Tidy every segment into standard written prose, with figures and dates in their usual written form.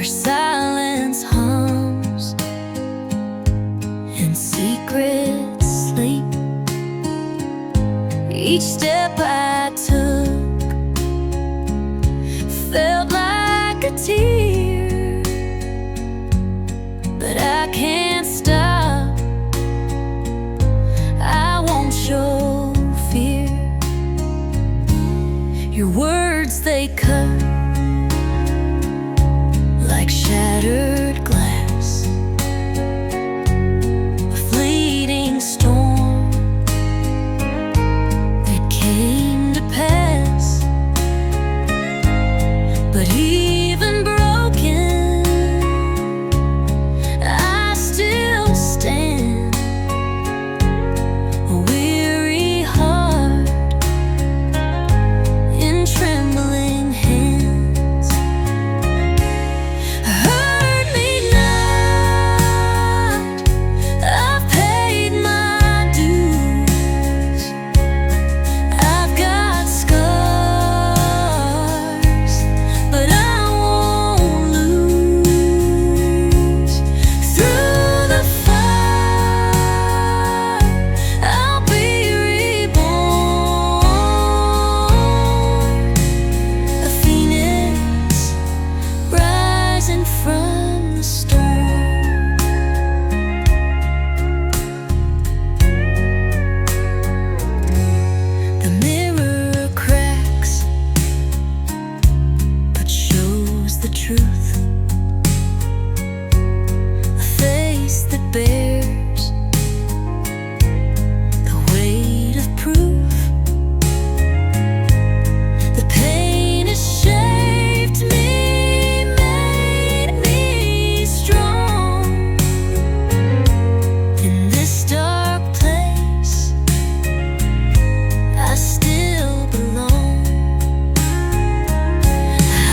silence hums and secrets sleep. Each step I took felt like a tear, but I can't stop. I won't show fear. Your words, they cut like shattered glass, a fleeting storm that came to pass. But even broken, I still stand, a weary heart in trembling hands. Hurt me not, I've paid my dues. I've got scars, but I won't lose. Through the fire, I'll be reborn, a phoenix rising from the storm. The mirror cracks, but shows the truth. A face that bears the weight of proof. The pain has shaped me, made me strong. In this dark place, I still belong.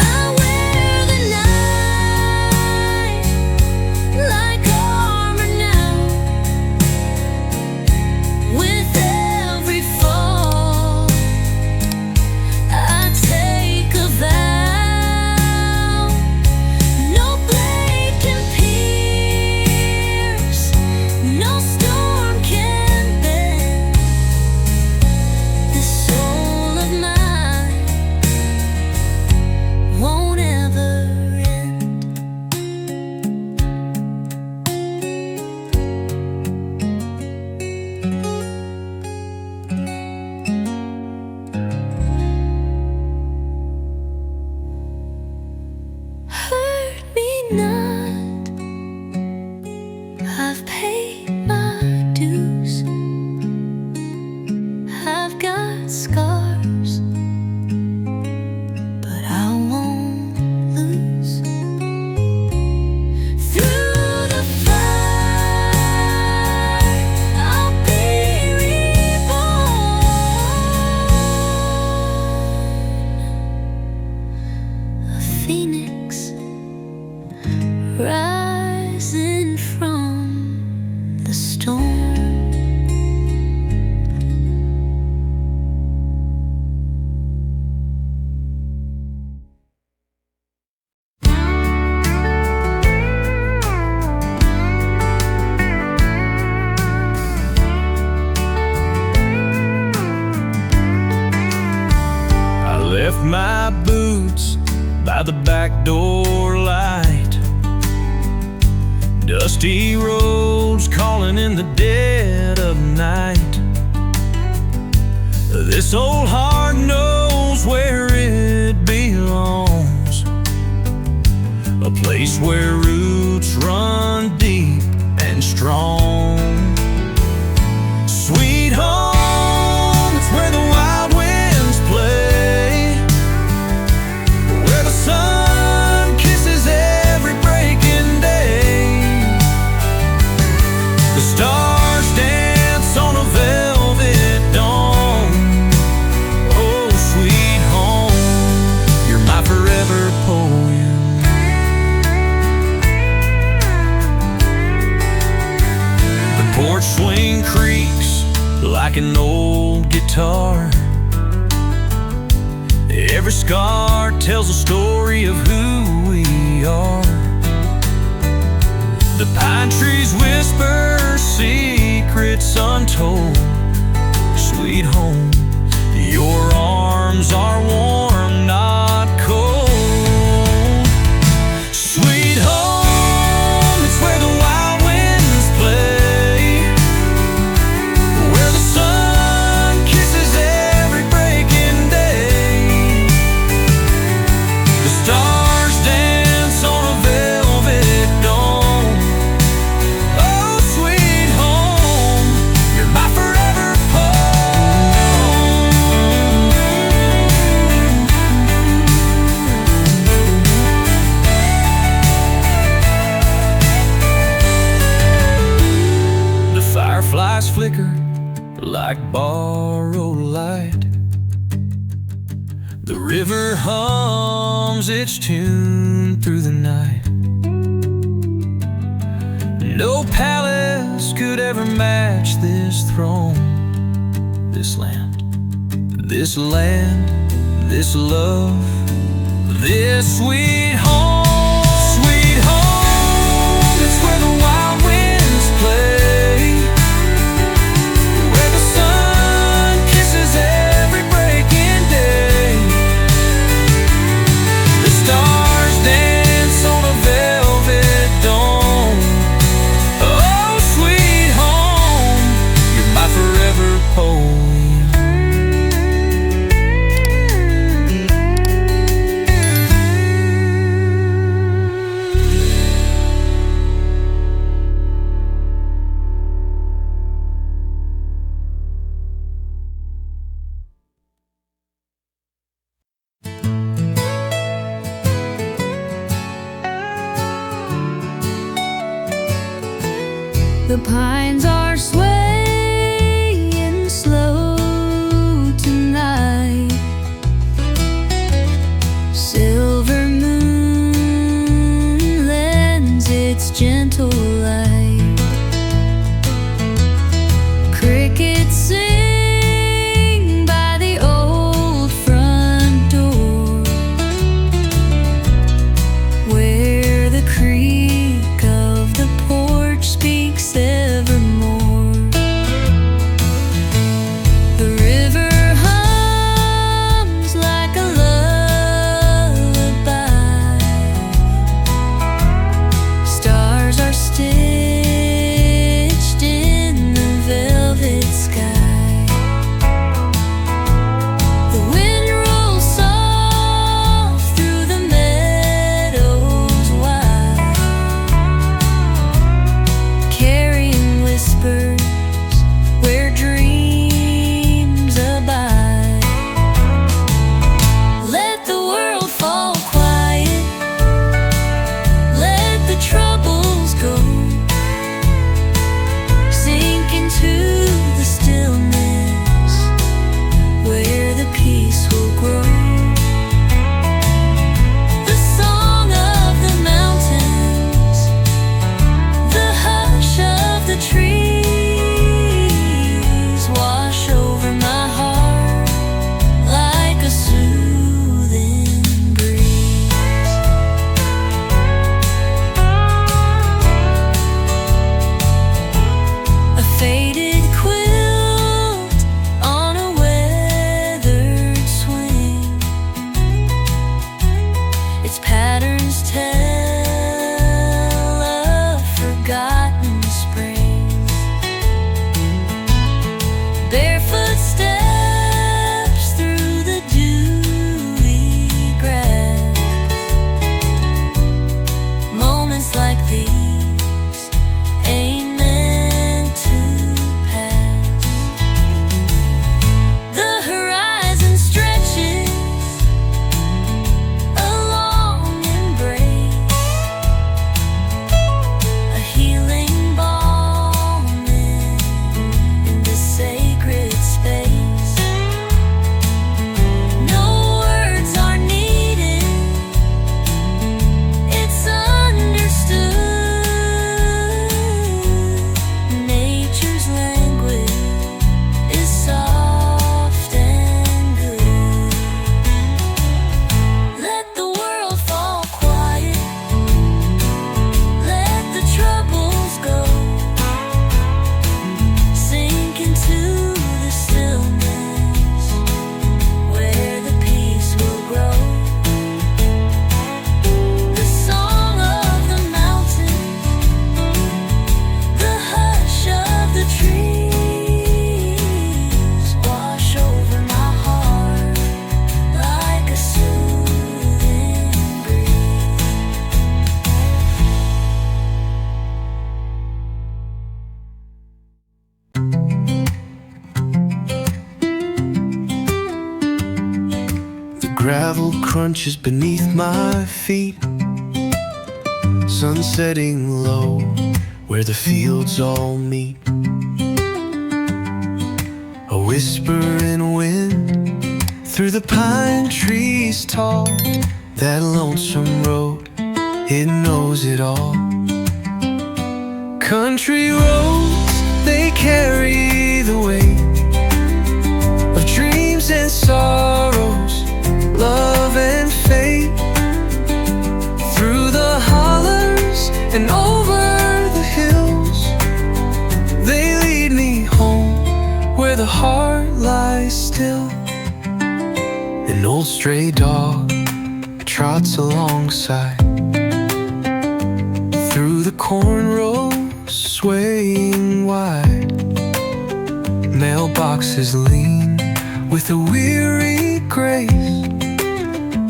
I wear the night like armor now. With every fall, I take a vow. No blade can pierce, no storm can bend. This soul of mine won't ever end. Hurt me not, I've paid my dues. I've got scars, but I won't lose. Through the fire, I'll be reborn, a phoenix rising from the storm. I left my boots by the back door light. Dusty roads calling in the dead of night. This old heart knows where it belongs, a place where roots run deep and strong. Sweet home, it's where the wild winds play, where the sun kisses every breaking day. The stars dance on a velvet dawn. Oh, sweet home, you're my forever poem. The porch swing creaks like an old guitar. Every scar tells a story of who we are. flicker like borrowed light. The river hums its tune through the night. No palace could ever match this throne, this land, this land, this love, this sweet home. Sweet home, it's where the wild winds play, where the sun kisses every breaking day. The stars dance on a velvet dome. Oh, sweet home, you're my forever poem. The pines are swaying slow tonight. Silver moon lends its gentle light. Crickets sing by the old front door, where the creak of the porch speaks evermore. The river hums like a lullaby. Stars are stitched in the velvet sky. The wind rolls soft through the meadows wide, carrying whispers where dreams abide. Let the world fall quiet, let the troubles go, sink into the stillness where the peace will grow. The song of the mountains, the hush of the trees wash over my heart like a soothing breeze. A faded quilt on a weathered swing, its patterns tell of forgotten springs. Barefoot steps through the dewy grass. Moments like these ain't meant to pass. The horizon stretches a long embrace, a healing balm in the sacred space. No words are needed, it's understood. Nature's language is soft and good. Let the world fall quiet, let the troubles go, sink into the stillness where the peace will grow. The song of the mountains, the hush of the trees wash over my heart like a soothing breeze. The gravel crunches beneath my feet, sun setting low where the fields all meet. whispering wind through the pine trees tall. That lonesome road, it knows it all. Country roads, they carry the weight of dreams and sorrows, love and fate. Through the hollers and over the hills, they lead me home where the heart lies still. An old stray dog trots alongside, through the corn rows swaying wide. Mailboxes lean with a weary grace.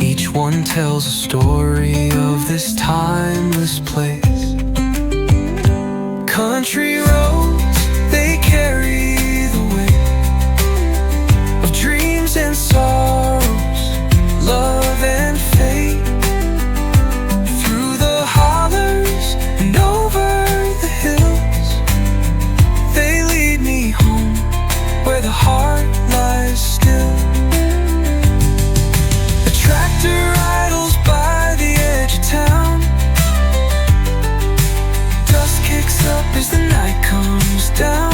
Each one tells a story of this timeless place. Country roads, they carry the weight of dreams and sorrows, love and fate. Through the hollers and over the hills, they lead me home where the heart lies still. A tractor idles by the edge of town. Dust kicks up as the night comes down.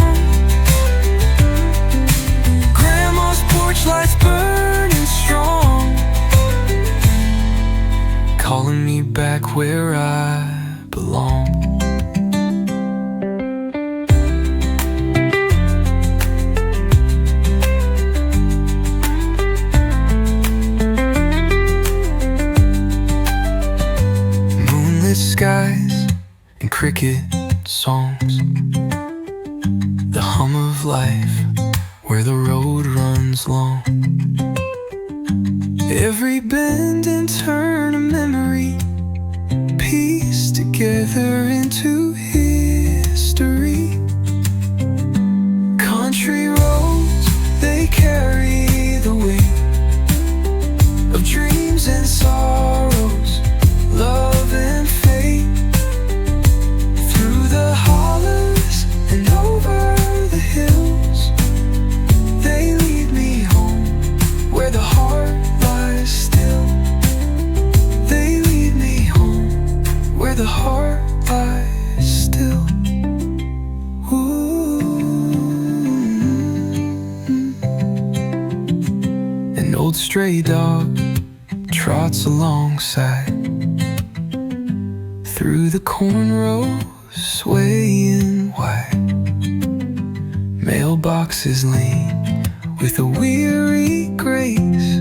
Grandma's porch lights burning strong, calling me back where I belong. Moonlit skies and cricket songs, the hum of life where the road runs long. Every bend and turn a memory, pieced together into history. Country roads, they carry the weight of dreams and sorrows, love and fate. Through the hollers and over the hills, they lead me home where the heart lies still. They lead me home where the heart lies still. Ooh. An old stray dog trots alongside, through the corn rows swaying wide. Mailboxes lean with a weary grace.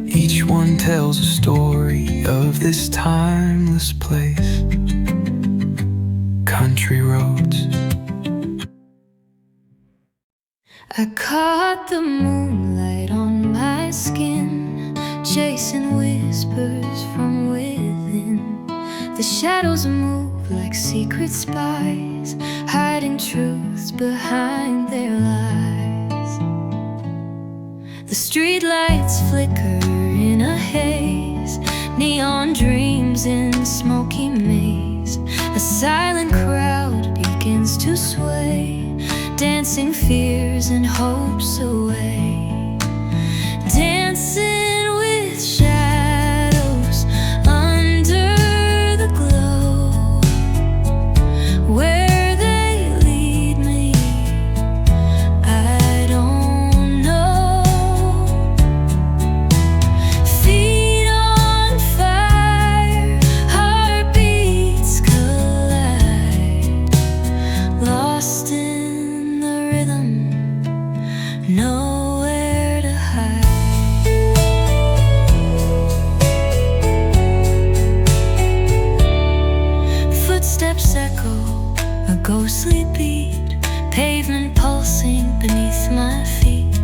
Each one tells a story of this timeless place. Country roads. I caught the moonlight on my skin, chasing whispers from within. The shadows move like secret spies, hiding truths behind their lies. The streetlights flicker in a haze, neon dreams in smoky maze. A silent crowd begins to sway, dancing fears and hopes away. Dancing with shadows under the glow. Where they lead me, I don't know. Feet on fire, heartbeats collide, lost in the rhythm, nowhere to hide. Footsteps echo, a ghostly beat, pavement pulsing beneath my feet.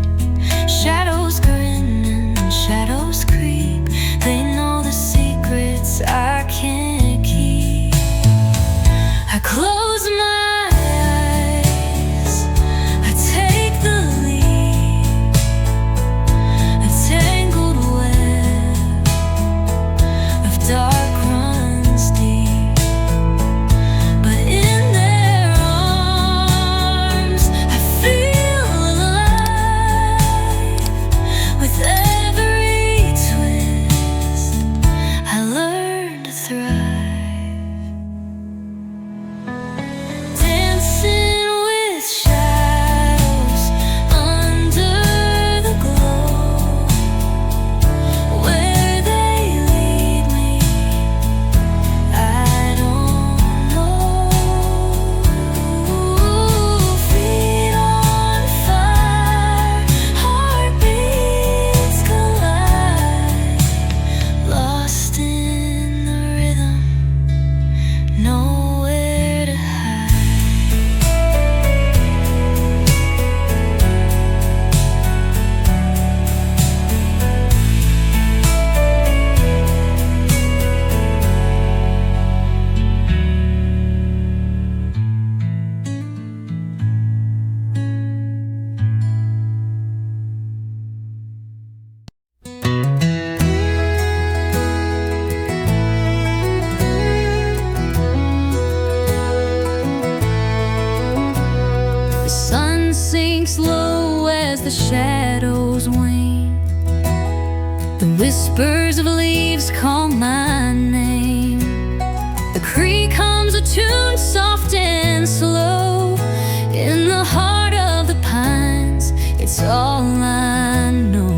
Shadows grin and shadows creep, they know the secrets I can't keep. I close my eyes, I take the lead. A tangled web of dark runs deep, but in their arms I feel sinks low as the shadows wane. The whispers of leaves call my name. The creek hums a tune soft and slow. In the heart of the pines, it's all I know.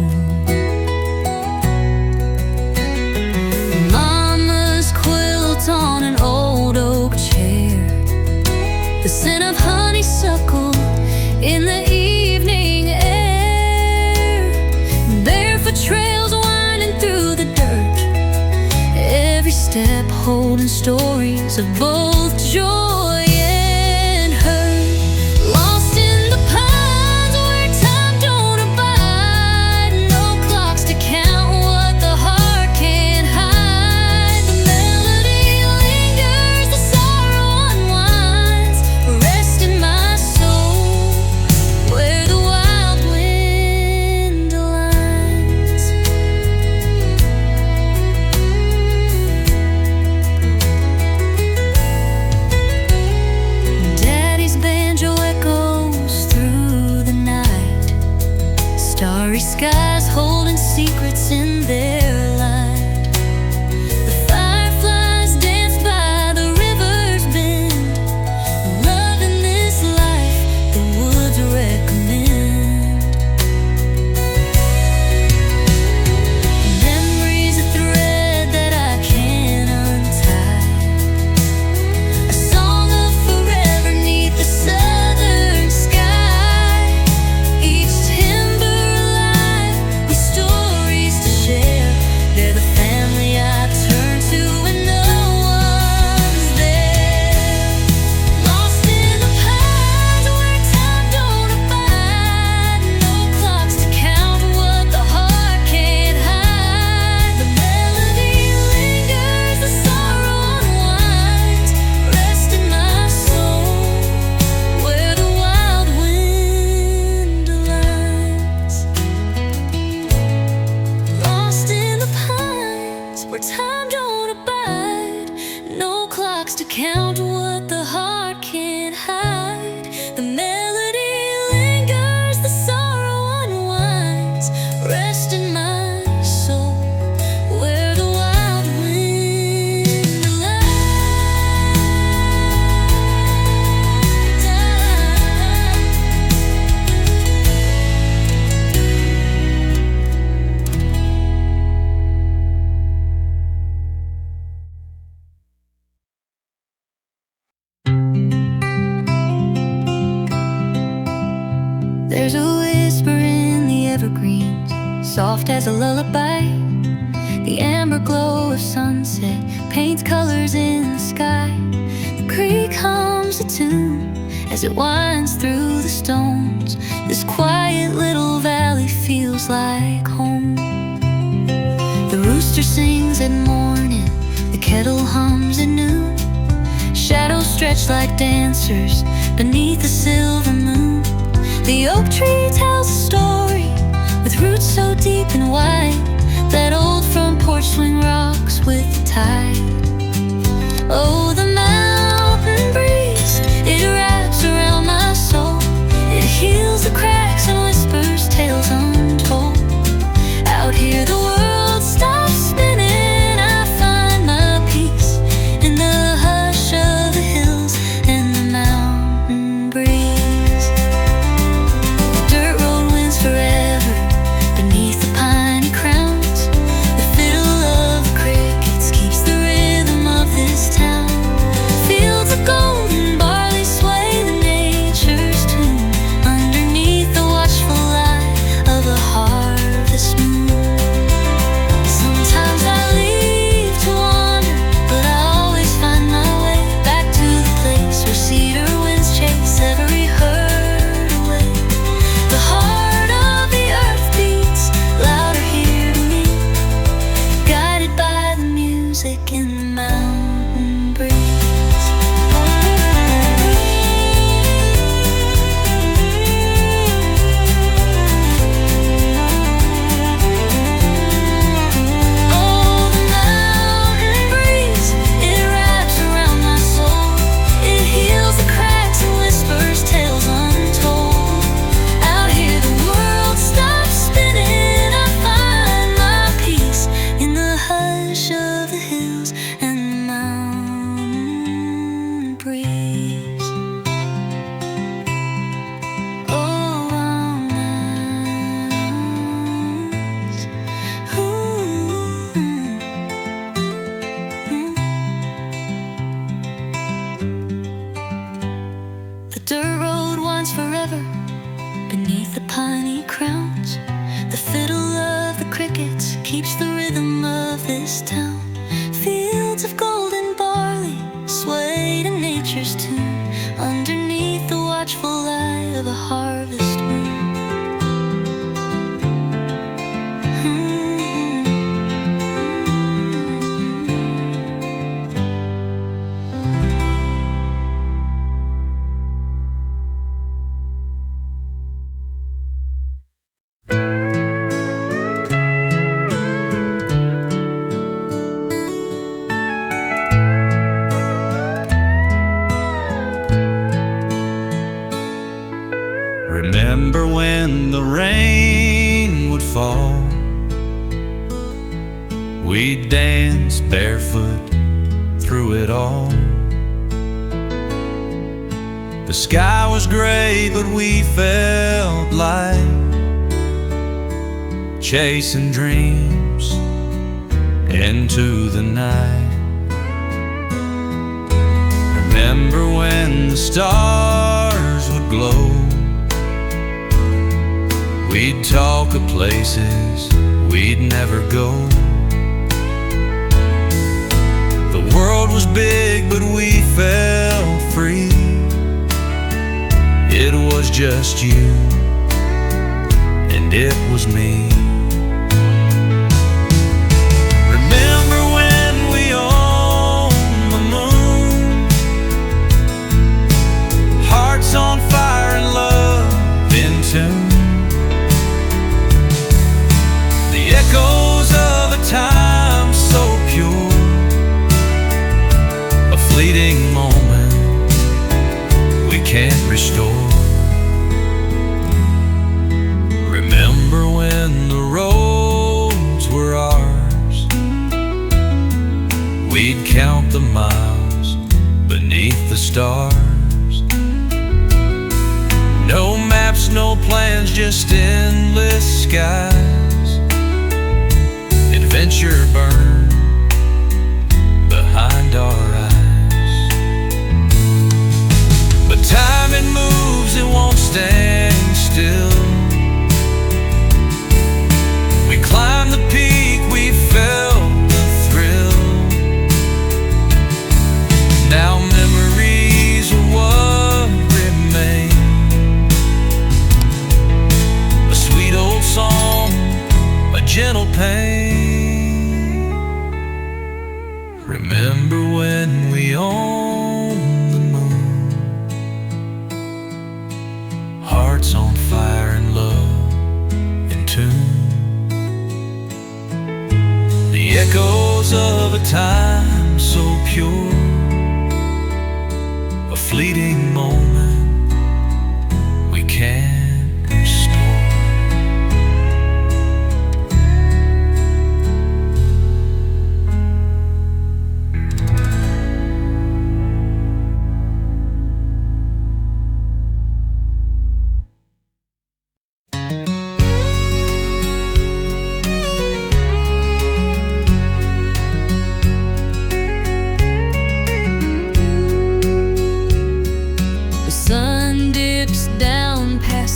Mama's quilt on an old oak chair, the scent of honeysuckle in the evening air. Barefoot trails winding through the dirt, every step holding stories of both joy and hurt. Lost in the pines where time don't abide, no clocks to count what the heart can't hide. The melody lingers, the sorrow unwinds, rest in my soul where the wild wind aligns. Daddy's banjo echoes through the night, starry skies holding secrets in their light. The fireflies dance by the river's bend, loving this life the woods recommend. Memories a thread that I can't untie, a song of forever neath the southern sky. Each timber alive with stories to share. They're the family I turn to when no one's there. Lost in the pines where time don't abide, no clocks to count what the heart can't hide. The melody lingers, the sorrow unwinds, rest in my soul where the wild wind aligns. Lost in the pines where time don't abide, no clocks to count what the heart can't hide. The melody lingers, the sorrow unwinds, rest in my soul where the wild wind There's a whisper in the evergreens, soft as a lullaby. The amber glow of sunset paints colors in the sky. The creek hums a tune as it winds through the stones. This quiet little valley feels like home. The rooster sings at morning, the kettle hums at noon. Shadows stretch like dancers beneath the silver moon. The oak tree tells a story with roots so deep and wide that old front porch swing rocks with the tide. Oh, the mountain breeze, it wraps around my soul. It heals the cracks and whispers tales untold. Out here the world stops spinning, I find my peace in the hush of the hills and the mountain breeze. Dirt road winds forever beneath the piney crowns. The fiddle of the crickets keeps the rhythm dirt road winds forever beneath the piney crowns. The fiddle of the crickets keeps the rhythm of this town. Fields of golden barley sway to nature's tune underneath the watchful eye of a harvest moon. Remember when the rain would fall, we'd dance barefoot through it all. The sky was gray, but we felt light, chasing dreams into the night. Remember when the stars would glow, we'd talk of places we'd never go. The world was big, but we felt free. It was just you, and it was me. Remember when we owned the moon, hearts on fire and love in tune. Echoes of a time so pure, a fleeting moment we can't restore. Remember when the roads were ours, we'd count the miles beneath the stars. No maps, no plans, just endless skies. Adventure burned behind our eyes. But time, it moves, it won't stand still. We climbed the peak, we felt the thrill. Now memories are what remain, a sweet old song, a gentle pain. Remember when we owned the moon, hearts on fire and love in tune. The echoes of a time so pure, a fleeting moment we can't restore.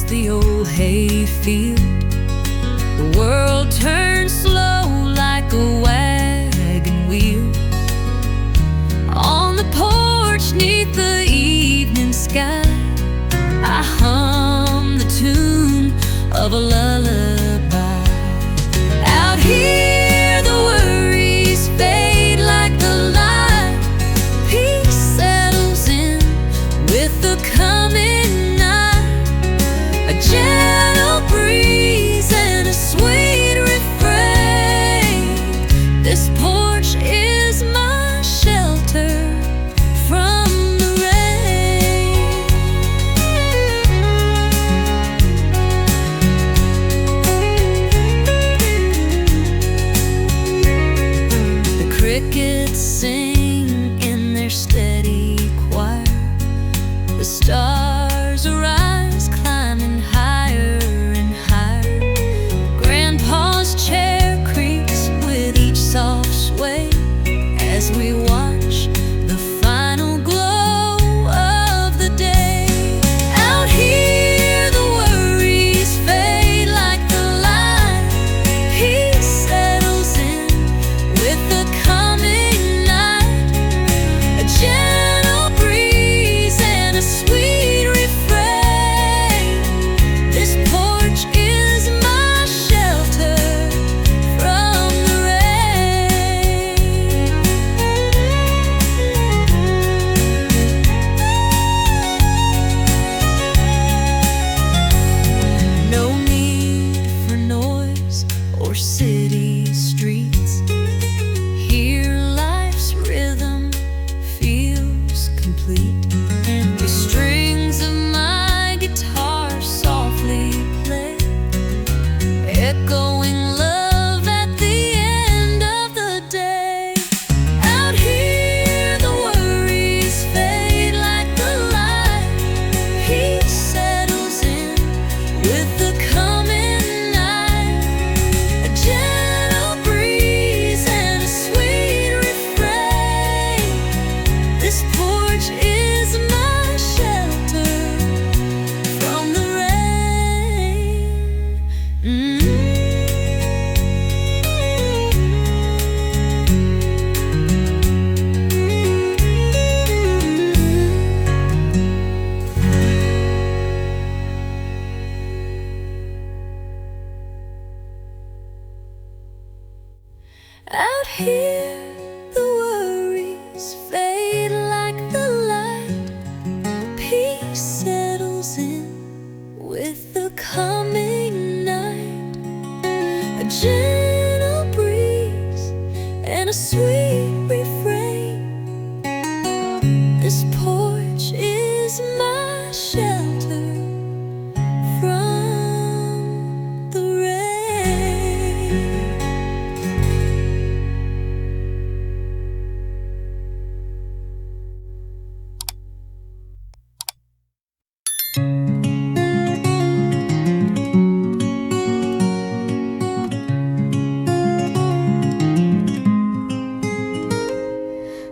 The old hayfield, the world turns slow like a wagon wheel. On the porch neath the evening sky, I hum the tune of a lullaby. Out here the worries fade like the light, peace settles in with the coming night. A gentle breeze and a sweet refrain. This porch is my shelter from the rain.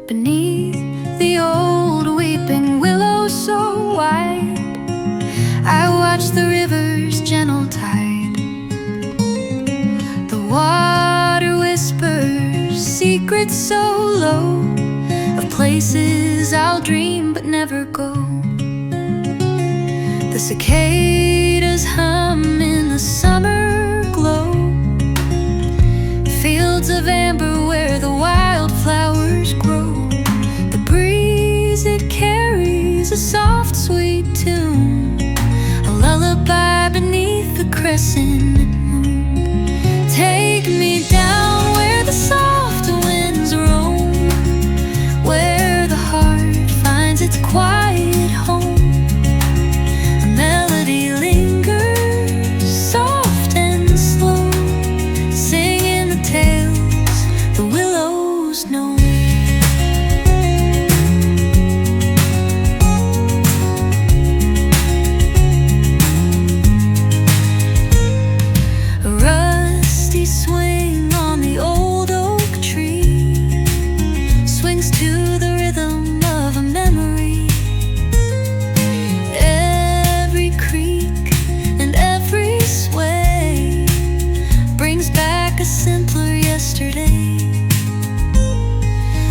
beneath the old weeping willow so wide. I watch the river's gentle tide. The water whispers secrets so low of places I'll dream but never go. The cicadas hum in the summer glow. Fields of amber where the wildflowers grow. The breeze, it carries a soft, sweet tune, a lullaby beneath the crescent moon. Take me down where the soft winds roam, where the heart finds its quiet home. A melody lingers, soft and slow, singing the tales the willows know. A rusty swing on the old oak tree swings to the rhythm of a memory. Every creak and every sway brings back a simpler yesterday.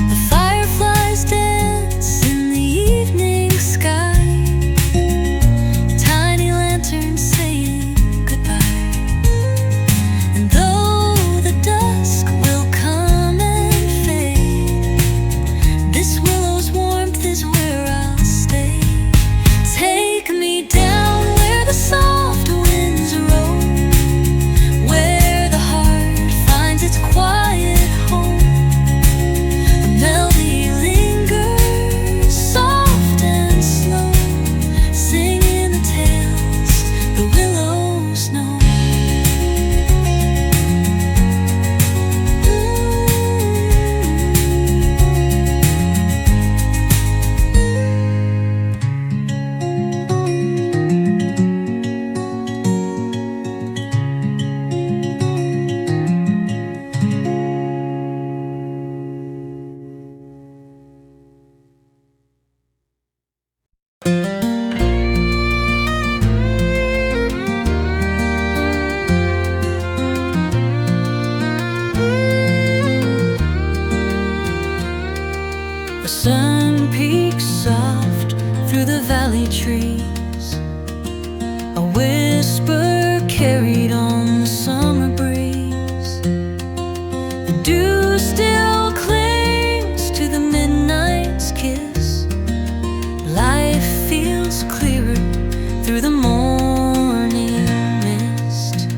The fireflies dance in the evening sky, tiny lanterns saying goodbye. And though the dusk will come and fade, this willow's warmth is where I'll stay. Take me down where the soft winds roam, where the heart finds its quiet home. A melody lingers, soft and slow, singing the tales the willows know. The sun peeks soft through the valley trees, a whisper carried on the summer breeze. The dew still clings to the midnight's kiss. Life feels clearer through the morning mist.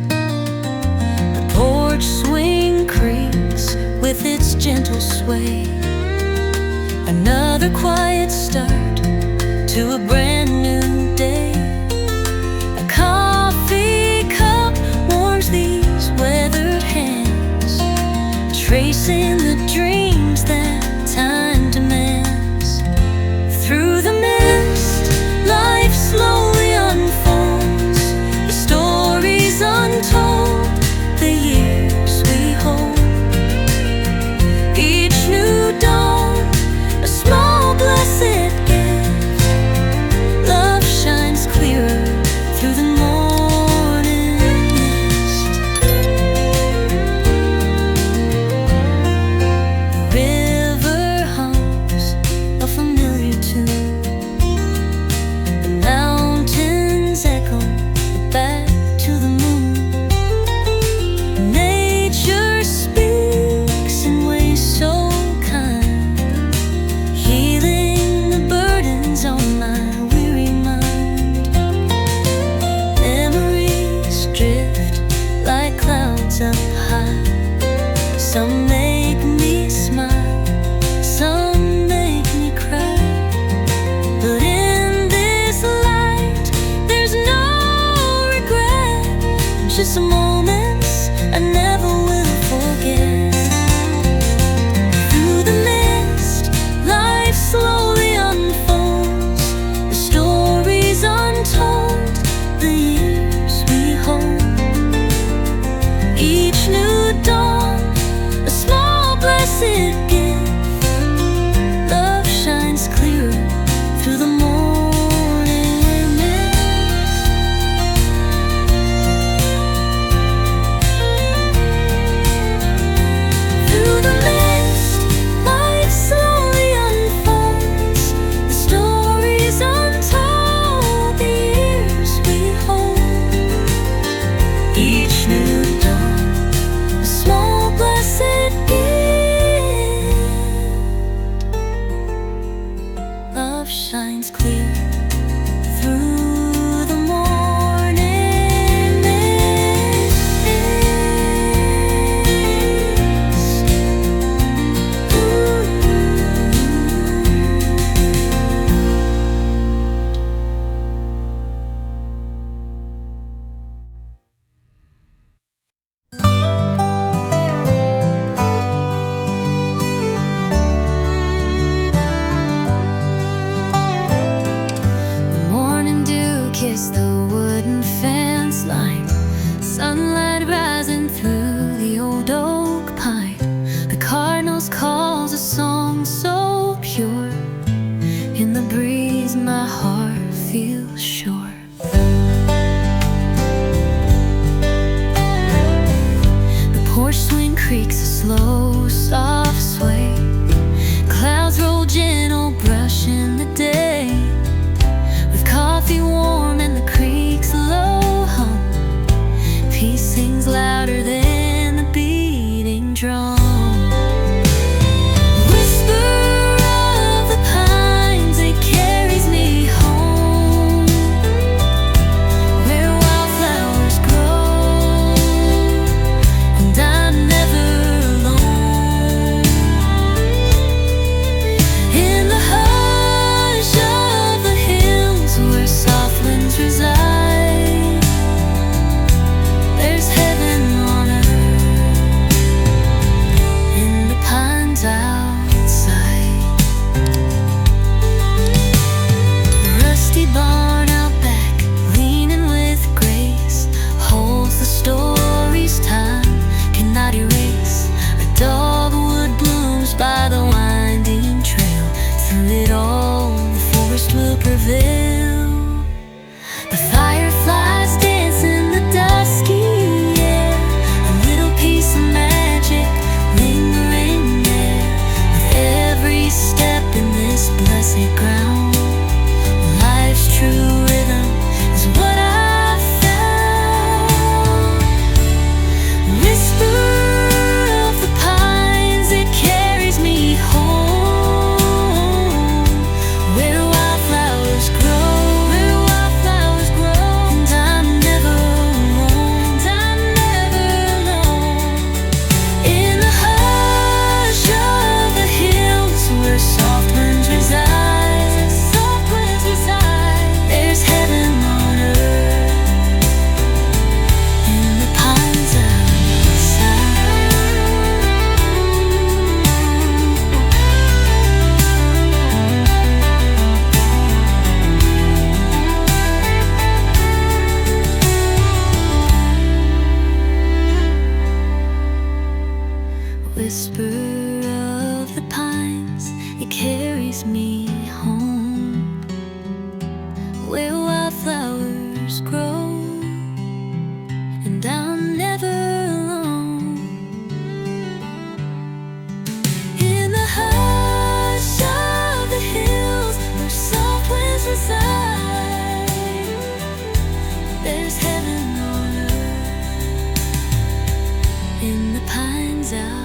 The porch swing creaks with its gentle sway. Another quiet start to a brand new day. A coffee cup warms these weathered hands, tracing the dreams that time demands. Through the mist, life slowly unfolds, the stories untold, the years we hold. Each new dawn, a small blessed gift. Love shines clearer through the morning mist. The river hums a familiar tune. The mountains echo back to the moon. Nature speaks in ways so kind, healing the burdens on my weary mind. Memories drift like clouds up high. Some make me smile, some make me cry. But in this light, there's no regret, just moments I never will forget. Through the mist, life slowly unfolds, shines clear through the morning mist. Kiss the wooden fence line, sunlight rising through the old oak pine. The cardinal's calls a song so pure. In the breeze my heart feels sure. The porch swing creaks a slow, soft sway. Clouds roll gentle, brushing the day. Coffee warm and the creek's low hum. Peace sings louder than the beating drum. Whisper of the pines, it carries me home, where wildflowers grow, and I'm never alone. In the hush of the hills where soft winds reside, there's heaven on earth in the pines outside. The rusty barn out back, leaning with grace, holds the stories time cannot erase. A dogwood blooms by the winding trail. Through it all, the forest will prevail. The fireflies dance in the dusky air, a little piece of magic lingering there. With every step in this blessed ground, life's true rhythm is what I found. Whisper of the pines, it carries me home, where wildflowers grow, and I'm never alone, in the hush of the hills where soft winds reside, there's heaven on earth in the pines outside. Whisper of the pines, it carries me home, where wildflowers grow, and I'm never alone. In the hush of the hills where soft winds reside, there's heaven on earth in the pines outside.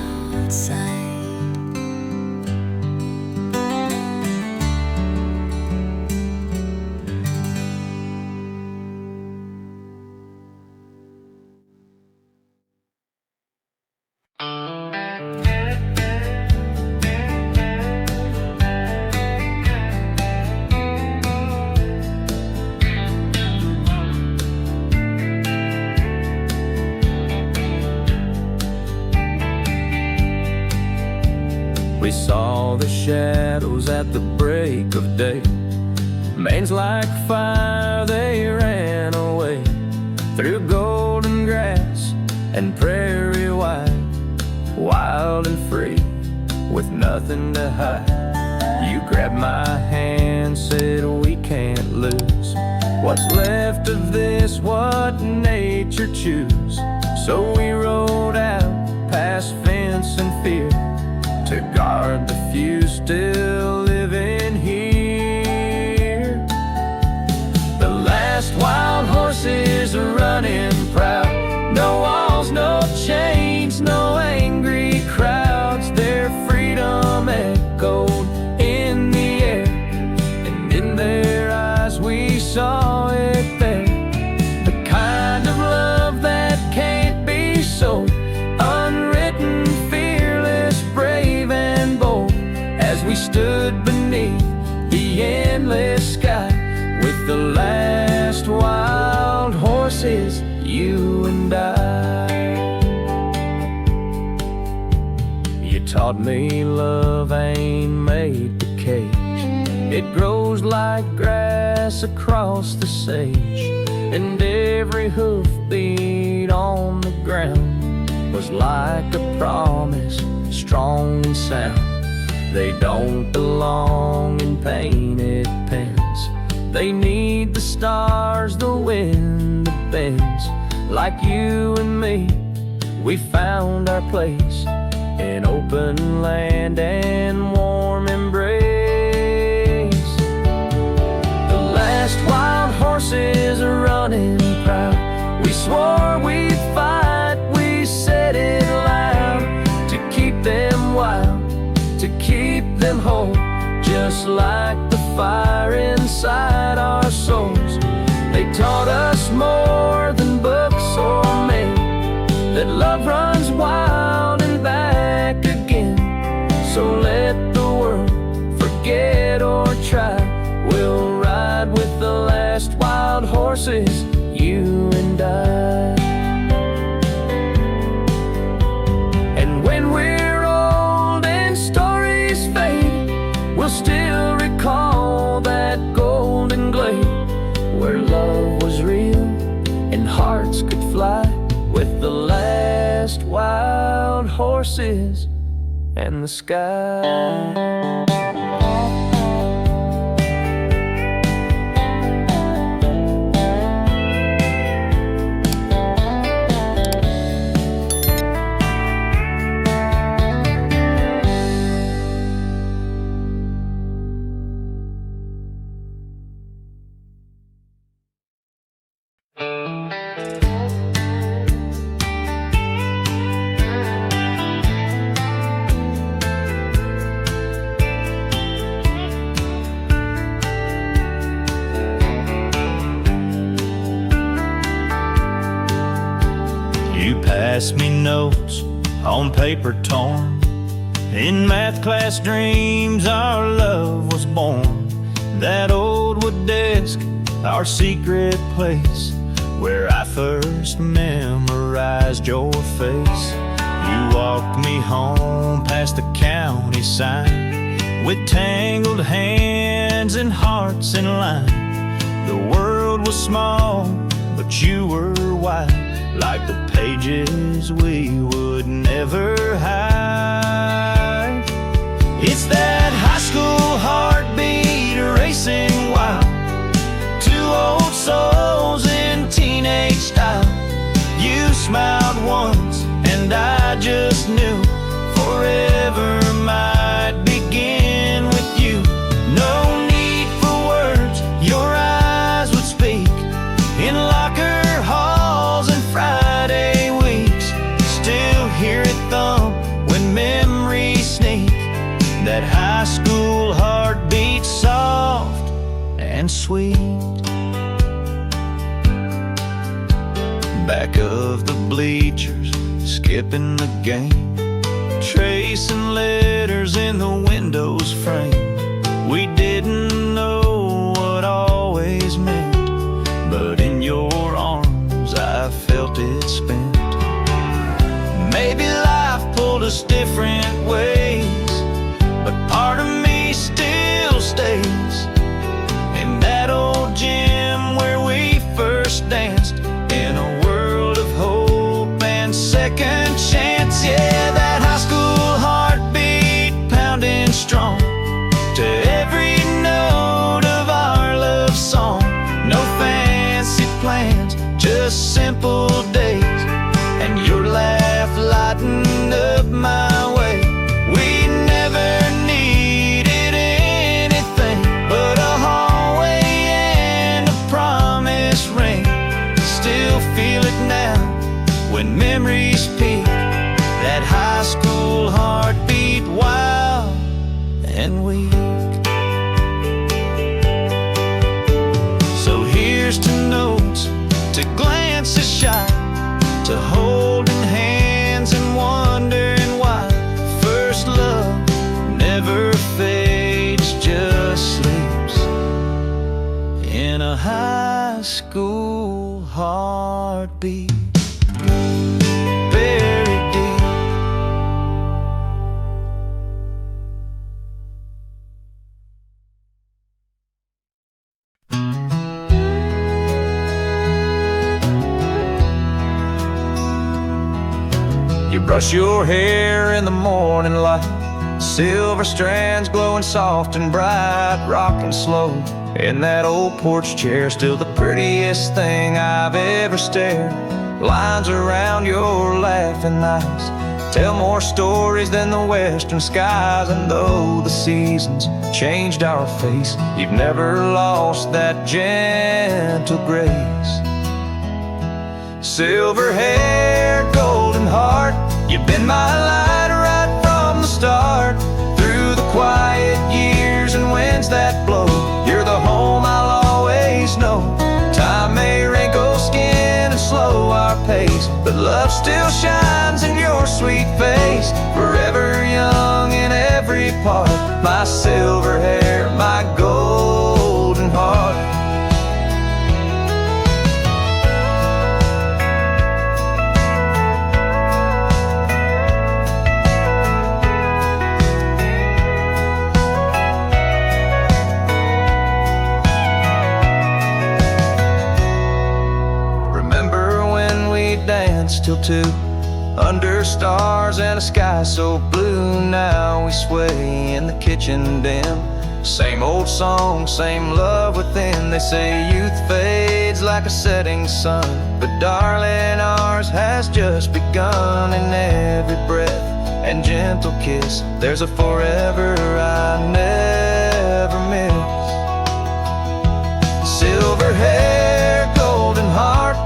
We saw the shadows at the break of day. Manes like fire, they ran away through golden grass and prairie wide, wild and free, with nothing to hide. You grabbed my hand, said we can't lose what's left of this, what nature choose. So we rode out past fence and fear to guard the few still living here. The last wild horses are running proud. No walls, no chains, no angry crowds. Their freedom echoed in the air, and taught me love ain't made to cage. It grows like grass across the sage, and every hoofbeat on the ground was like a promise, strong and sound. They don't belong in painted pens. They need the stars, the wind, the bends. Like you and me, we found our place in open land and warm embrace. The last wild horses are running proud. We swore we'd fight, we said it loud, to keep them wild, to keep them whole, just like the fire inside our souls. They taught us more than books or men, that love runs wild and back again. So let the world forget or try, we'll ride with the last wild horses, you and I. And when we're old and stories fade, we'll still recall that golden glade, where love was real and hearts could fly, with the last wild horses and the sky. Pass me notes on paper torn. In math class dreams our love was born. That old wood desk, our secret place, where I first memorized your face. You walked me home past the county sign, with tangled hands and hearts in line. The world was small, but you were wide, like the pages we would never hide. It's that high school heartbeat racing wild, two old souls in teenage style. You smiled once and I just knew forever might begin with you. No need for words, your eyes would speak in locker halls and Friday weeks. Still hear it thump when memories sneak, that high school heartbeat, soft and sweet. Back of the bleachers, skipping the game, tracing letters in the window's frame. We didn't know what always meant, but in your arms I felt it spent. Maybe life pulled us different ways, but part of me still stays in that old gym where we first danced, in a world of hope and second chance. Yeah, that high school heartbeat pounding strong to every note of our love song. No fancy plans, just simple days, and your laugh lightened up my way. We never needed anything but a hallway and a promise ring. Still feel it now when memories peak, that high school heartbeat, wild and weak. So here's to notes, to glances shy, to holding hands and wondering why. First love never fades, just sleeps in a high school heartbeat, buried deep Brush your hair in the morning light, silver strands glowing soft and bright, rocking slow in that old porch chair. Still the prettiest thing I've ever stared. Lines around your laughing eyes tell more stories than the western skies. And though the seasons changed our face, you've never lost that gentle grace. Silver hair, golden heart, you've been my light right from the start. Through the quiet years and winds that blow, you're the home I'll always know. Time may wrinkle skin and slow our pace, but love still shines in your sweet face. Forever young in every part, my silver hair, my golden heart. Till 2 under stars and a sky so blue. Now we sway in the kitchen dim, same old song, same love within. They say youth fades like a setting sun, but darling, ours has just begun. In every breath and gentle kiss, there's a forever I never miss. Silver hair, golden heart,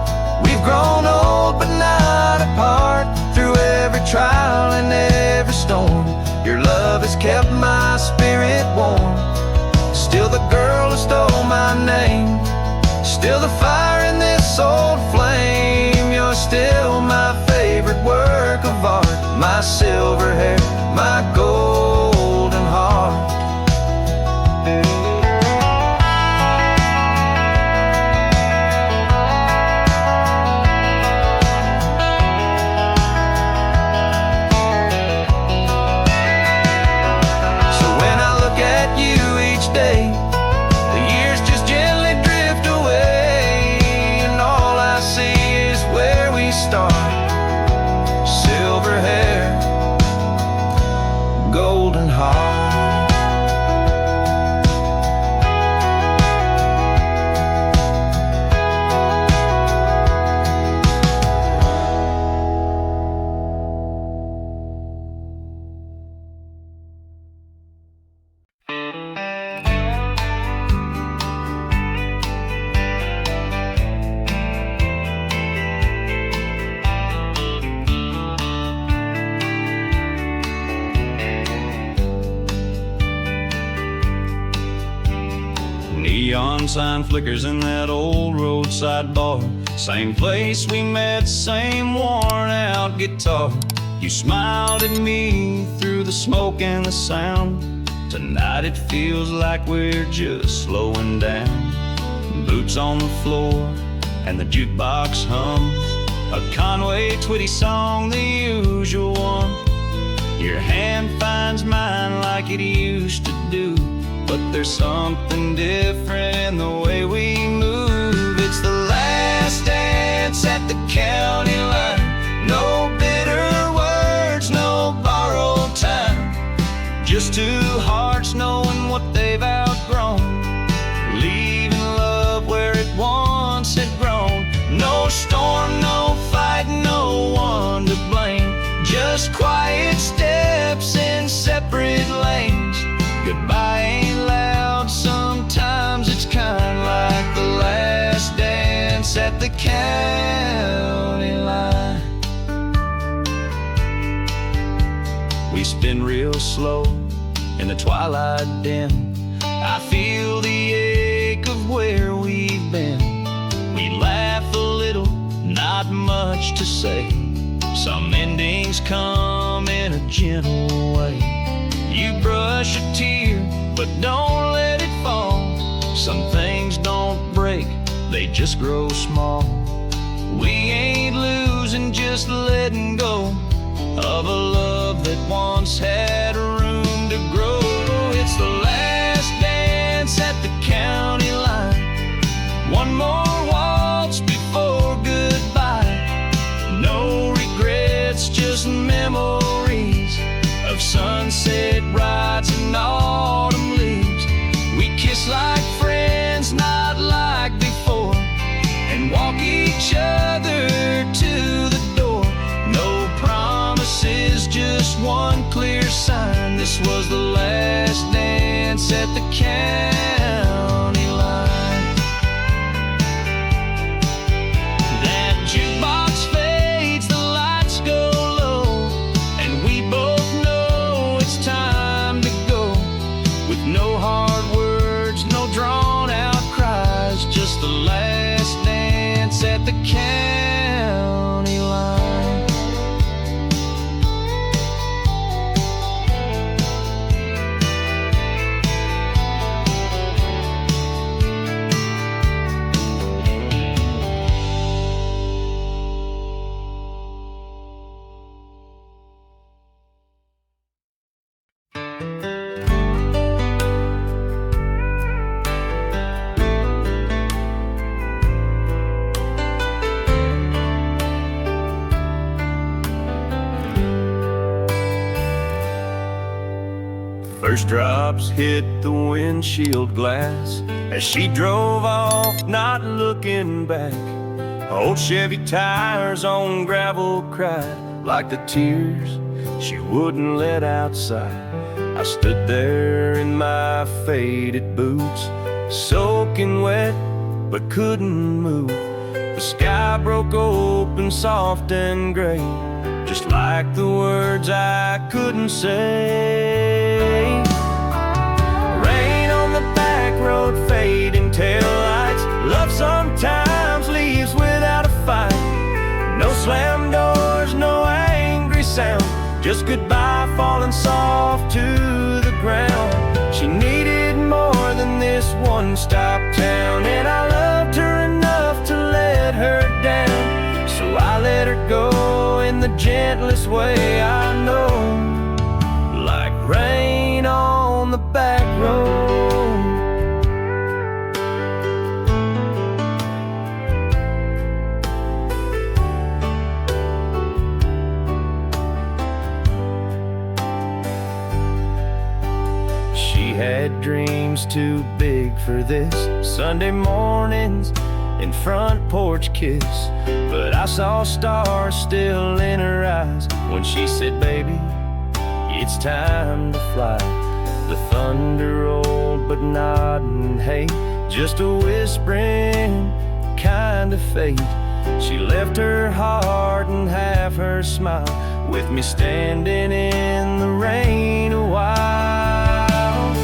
we've grown old but not apart. Through every trial and every storm, your love has kept my spirit warm. Still the girl who stole my name, still the fire in this old flame. You're still my favorite work of art, my silver hair, my golden heart. Neon sign flickers in that old roadside bar, same place we met, same worn out guitar. You smiled at me through the smoke and the sound. Tonight it feels like we're just slowing down. Boots on the floor and the jukebox hum, a Conway Twitty song, the usual one. Your hand finds mine like it used to do, but there's something different in the way we move. It's the last dance at the county line. No bitter words, no borrowed time, just two hearts knowing what they've outgrown, leaving love where it once had grown. No storm, no fight, no one to blame, just quiet steps in separate lanes. Goodbye ain't loud, sometimes it's kind of like the last dance at the county line. We spin real slow in the twilight dim. I feel the ache of where we've been. We laugh a little, not much to say. Some endings come in a gentle way. You brush a tear, but don't let it fall. Some things don't break, they just grow small. We ain't losing, just letting go of a love that once had room to grow. It's the last dance at the county line. One more waltz before goodbye. No regrets, just memories. This was the last dance at the county line. That jukebox fades, the lights go low, and we both know it's time to go. With no hard words, no drawn out cries, just the last dance at the county line. First drops hit the windshield glass as she drove off, not looking back. Old Chevy tires on gravel cried like the tears she wouldn't let outside. I stood there in my faded boots, soaking wet but couldn't move. The sky broke open soft and gray, just like the words I couldn't say. Rain on the back road, fading taillights. Love sometimes leaves without a fight. No slam doors, no angry sound, just goodbye falling soft to the ground. She needed more than this one-stop town, and I loved her enough to let her down. So I let her go in the gentlest way I know, like rain on the back road. She had dreams too big for this. Sunday mornings in front porch kiss, but I saw stars still in her eyes when she said, baby, it's time to fly. The thunder rolled but nodding, hey, just a whispering kind of fate. She left her heart and half her smile with me standing in the rain a while.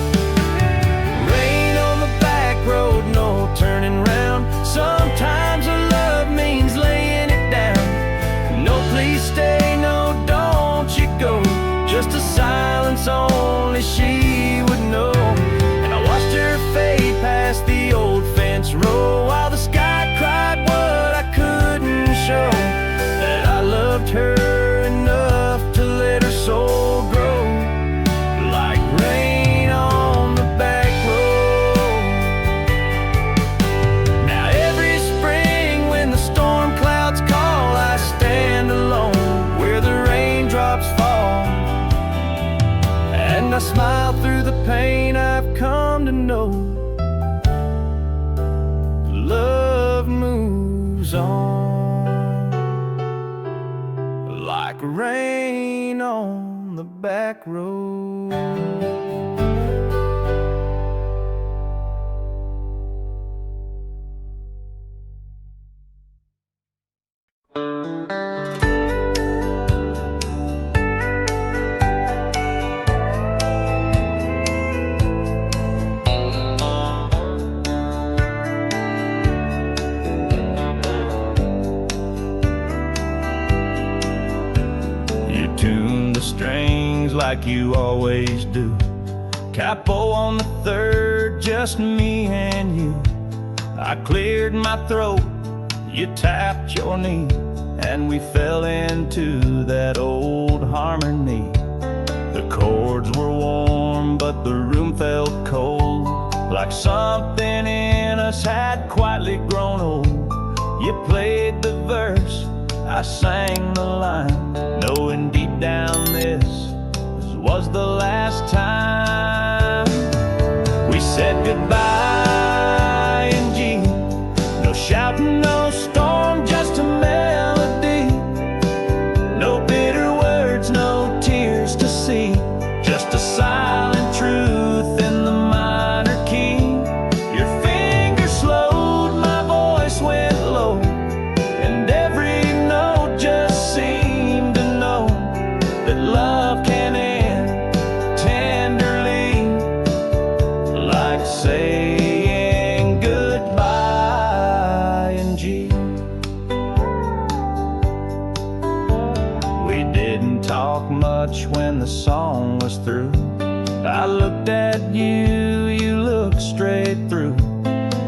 Rain on the back road, no turning round. Sometimes a love means laying it down. No, please stay, no, don't you go. Just a silence only she would know. And I watched her fade past the old fence row while the sky cried what I couldn't show, that I loved her enough to let her soul grow, like rain on the back road. Now every spring when the storm clouds call, I stand alone where the raindrops fall, and I smile through the pain. I've come to know love moves on, like rain on the back road. Strings like you always do. Capo on the third, just me and you. I cleared my throat, you tapped your knee, and we fell into that old harmony. The chords were warm, but the room felt cold, like something in us had quietly grown old. You played the verse, I sang the line, knowing deep down this was the last time. We said goodbye in G, no shouting, no storm, just a melody. No bitter words, no tears to see, just a saying goodbye in G. We didn't talk much when the song was through. I looked at you, you looked straight through.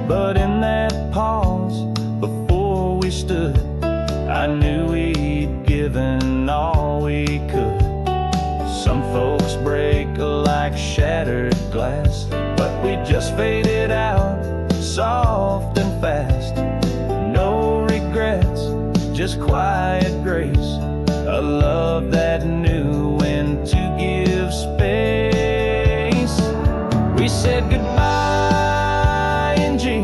But in that pause before we stood, I knew we'd given all we could. Some folks break like shattered glass, but we just faded out, soft and fast. No regrets, just quiet grace. A love that knew when to give space. We said goodbye in G,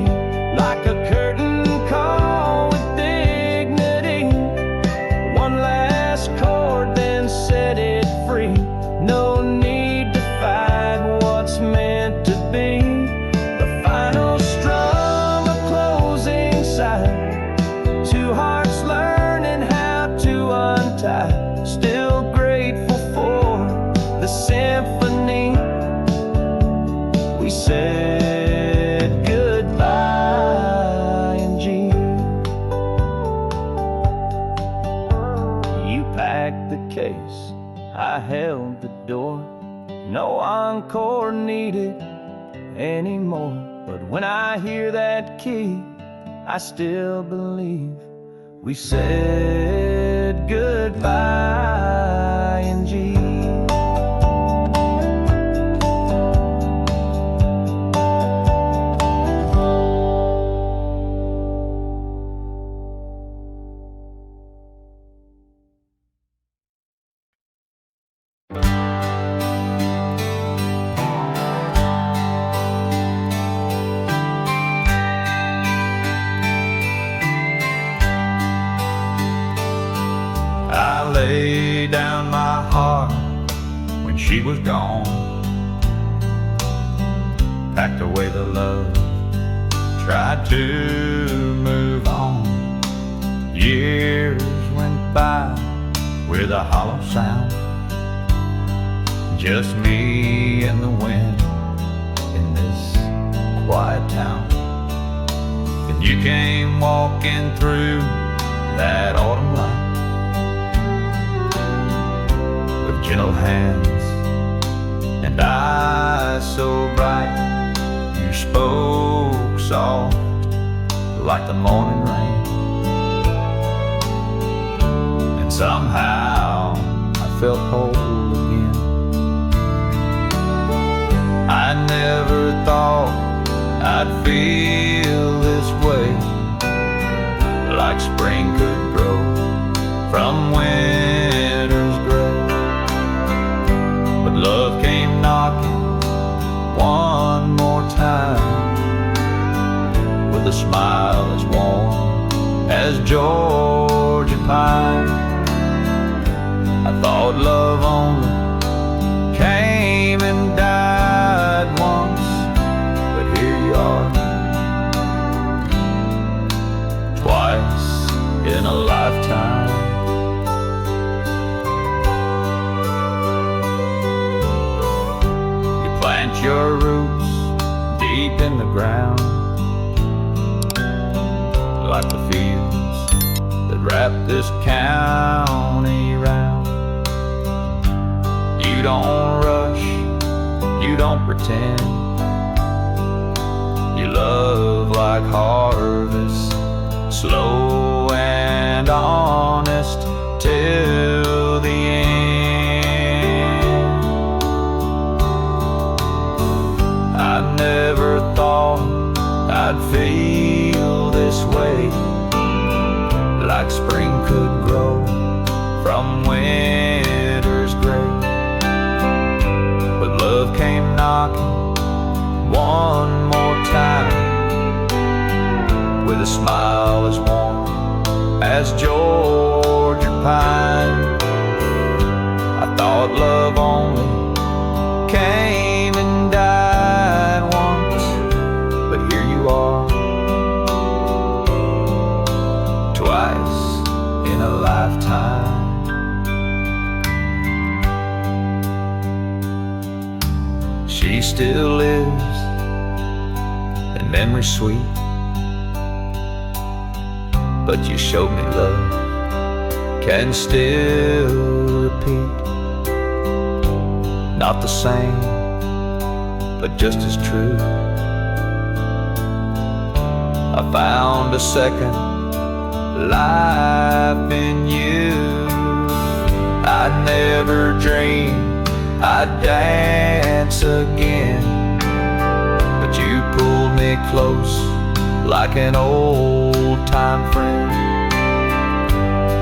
like a curtain call with dignity. One last chord, then set it free. No need to fight what's meant to be. The final strum, a closing sigh. Two hearts learning how to untie. Still grateful for the symphony. We said goodbye in G. You packed the case, I held the door. No encore needed anymore. But when I hear that key, I still believe we said goodbye in G. I lay down my heart when she was gone, packed away the love, tried to move on. Years went by with a hollow sound, just me and the wind in this quiet town. And you came walking through that autumn light, gentle hands and eyes so bright. You spoke soft like the morning rain, and somehow I felt whole again. I never thought I'd feel this way, like spring could grow from winter's gray. Love came knocking one more time, with a smile as warm as Georgia pine. I thought love only came and died once, but here you are, twice in a lifetime. Plant your roots deep in the ground, like the fields that wrap this county round. You don't rush, you don't pretend. You love like harvest, slow and honest till the end. I never thought I'd feel this way, like spring could grow from winter's gray. But love came knocking one more time, with a smile as warm as Georgia pine. I thought love only came and died once, but here you are, twice in a lifetime. She still lives memories sweet, but you showed me love can still repeat. Not the same, but just as true. I found a second life in you. I never dreamed I'd dance again, but you pulled me close like an old-time friend.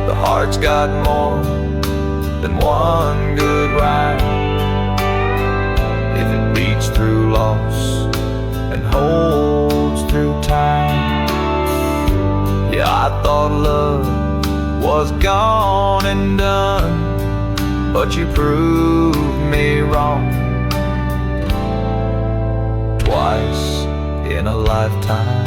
The heart's got more than one good ride. If it beats through loss and holds through time. Yeah, I thought love was gone and done, but you proved me wrong. Twice in a lifetime.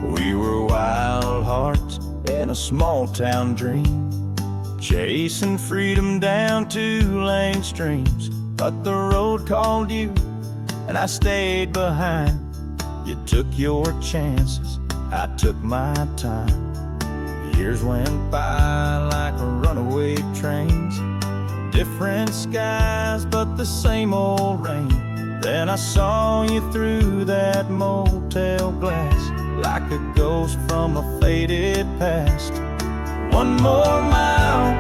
We were wild hearts in a small town dream, chasing freedom down 2-lane streams. But the road called you and I stayed behind. You took your chances, I took my time. Years went by like runaway trains, different skies but the same old rain. Then I saw you through that motel glass, like a ghost from a faded past. One more mile,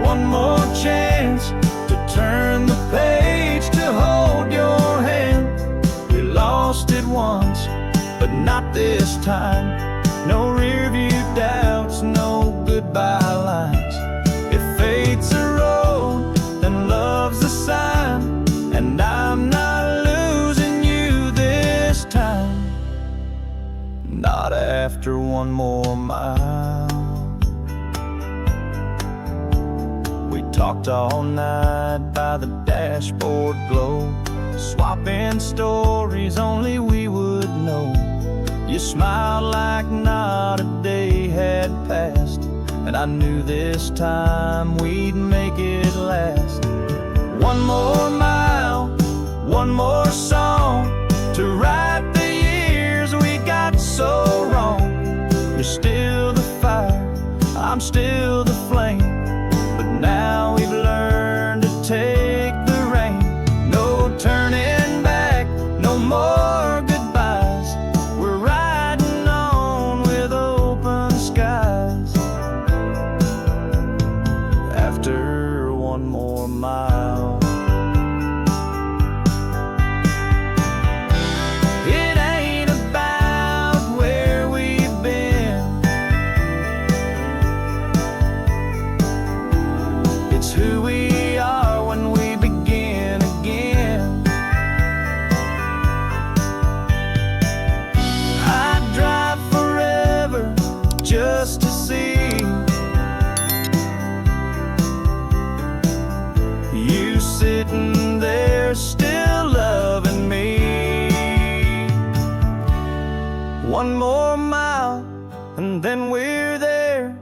one more chance to turn the page, to hold your hand. We lost it once, but not this time. No rearview doubts, no goodbye lines. If fate's a road, then love's a sign, and I'm not losing you this time. Not after one more mile. We talked all night by the dashboard glow, swapping stories only we would know. You smiled like not a day had passed, and I knew this time we'd make it last. One more mile, one more song to right the years we got so wrong. You're still the fire, I'm still the flame, but now we've learned to take the rein. No turning back, no more goodbyes. We're riding on with open skies. After one more mile. It ain't about where we've been, it's who we are when we begin again. I'd drive forever just to see you sitting there still loving me. One more mile and then we're there,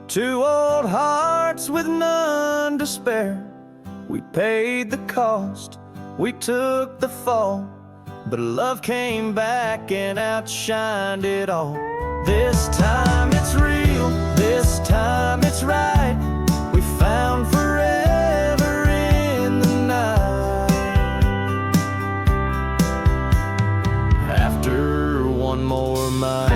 2 old hearts with none to spare. We paid the cost, we took the fall, but love came back and outshined it all. This time it's real, this time it's right. We found forever in the night. After one more mile.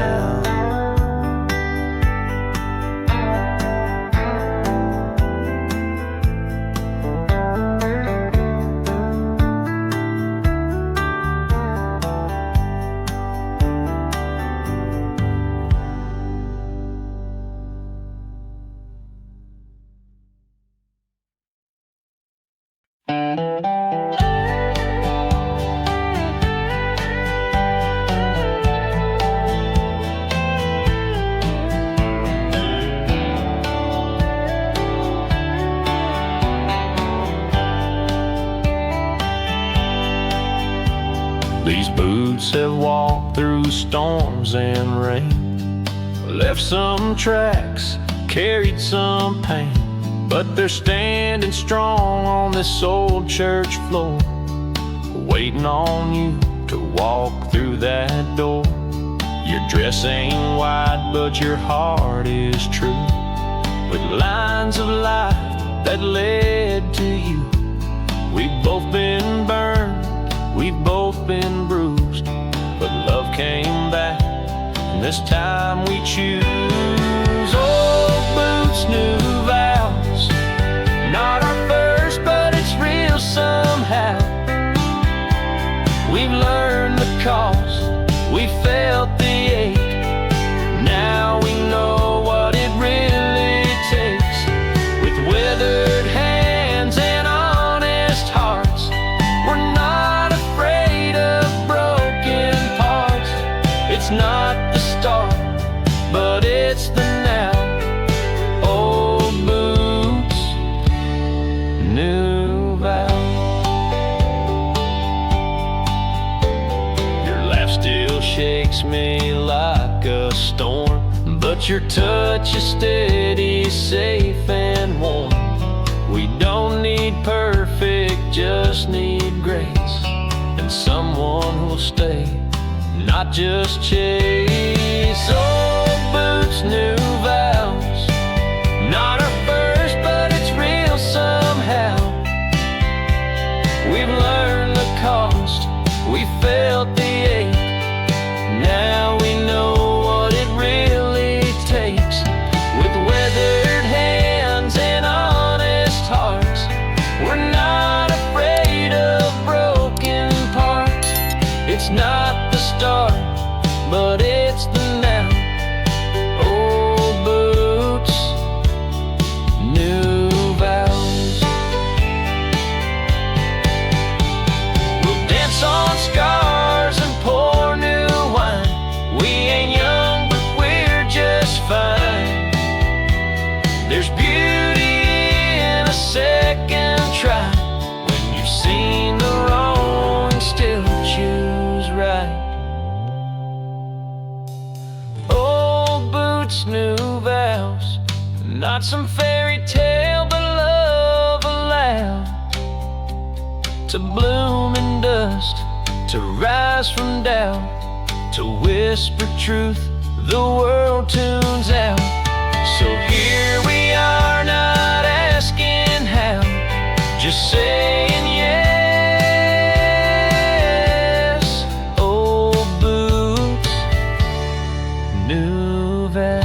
These boots have walked through storms and rain, left some tracks, carried some pain, but they're standing strong on this old church floor, waiting on you to walk through that door. Your dress ain't white, but your heart is true, with lines of life that led to you. We've both been burned, we've both been bruised, but love came back, and this time we choose. Old boots, new vows, not our first, but it's real somehow. We've learned the cost, we felt the ache, now we know what it really takes. With withered hands and honest hearts, we're not afraid of broken parts. It's not the start, but it's the now. Old boots, new vows. Your laugh still shakes me like a storm, but your touch is steady, safe and warm. We don't need perfect, just need grace, and someone who'll stay, not just chase. Old boots, new vows, not our first, but it's real somehow. We've learned the cost, we felt the ache, now we know what it really takes. With weathered hands and honest hearts, we're not afraid of broken parts. It's not the start, but it's the now. Old boots, new vows. We'll dance on scars and pour new wine. We ain't young, but we're just fine. There's beauty in a second try, when you've seen the wrong and still choose right. Old boots, new vows, not some fairy tale, but love allowed to bloom in dust, to rise from doubt, to whisper truth the world tunes out. So here we are, not asking how, just saying yes. Old boots, new vows.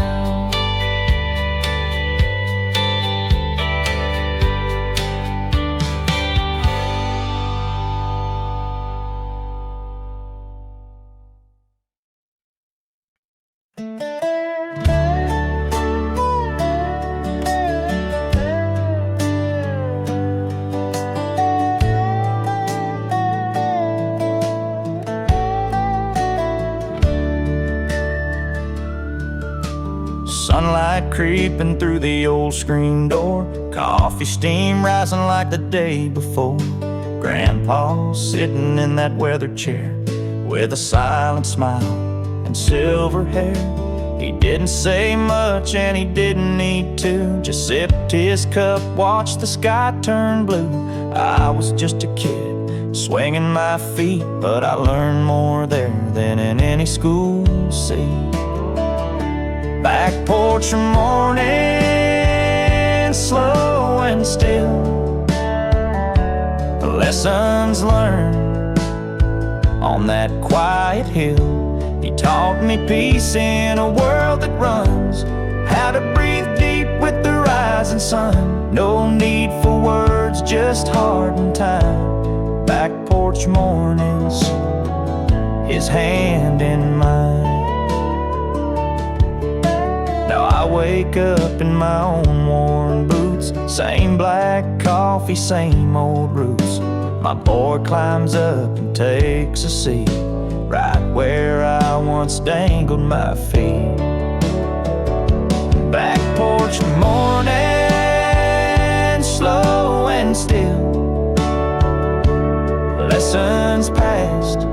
Sunlight creeping through the old screen door, coffee steam rising like the day before. Grandpa sitting in that weather chair with a silent smile and silver hair. He didn't say much and he didn't need to, just sipped his cup, watched the sky turn blue. I was just a kid swinging my feet, but I learned more there than in any school seat. Back porch morning, slow and still, lessons learned on that quiet hill. He taught me peace in a world that runs, how to breathe deep with the rising sun. No need for words, just heart and time. Back porch mornings, his hand in mine. Now I wake up in my own worn boots, Same black coffee, same old roots. My boy climbs up and takes a seat right where I once dangled my feet. Back porch morning, slow and still. Lessons past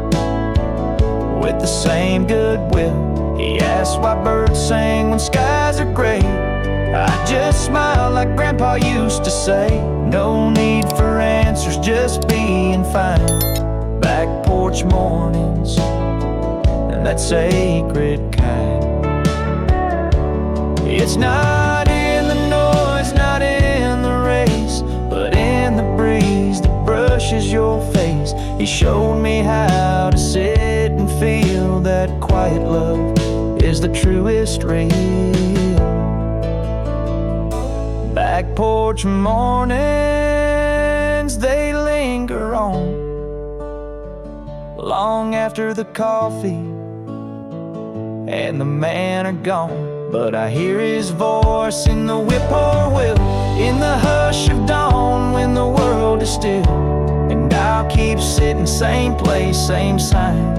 with the same goodwill. He asked why birds sing when skies are gray. I just smile like Grandpa used to say. No need for answers, just being fine. Back porch mornings, and that sacred kind. It's not in the noise, not in the race, but in the breeze that brushes your face. He showed me how to sit and feel that quiet love is the truest real. Back porch mornings, they linger on long after the coffee and the man are gone. But I hear his voice in the whippoorwill, in the hush of dawn when the world is still. And I'll keep sitting, same place, same sign.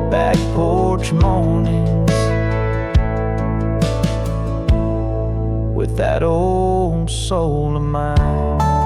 Back porch mornings with that old soul of mine.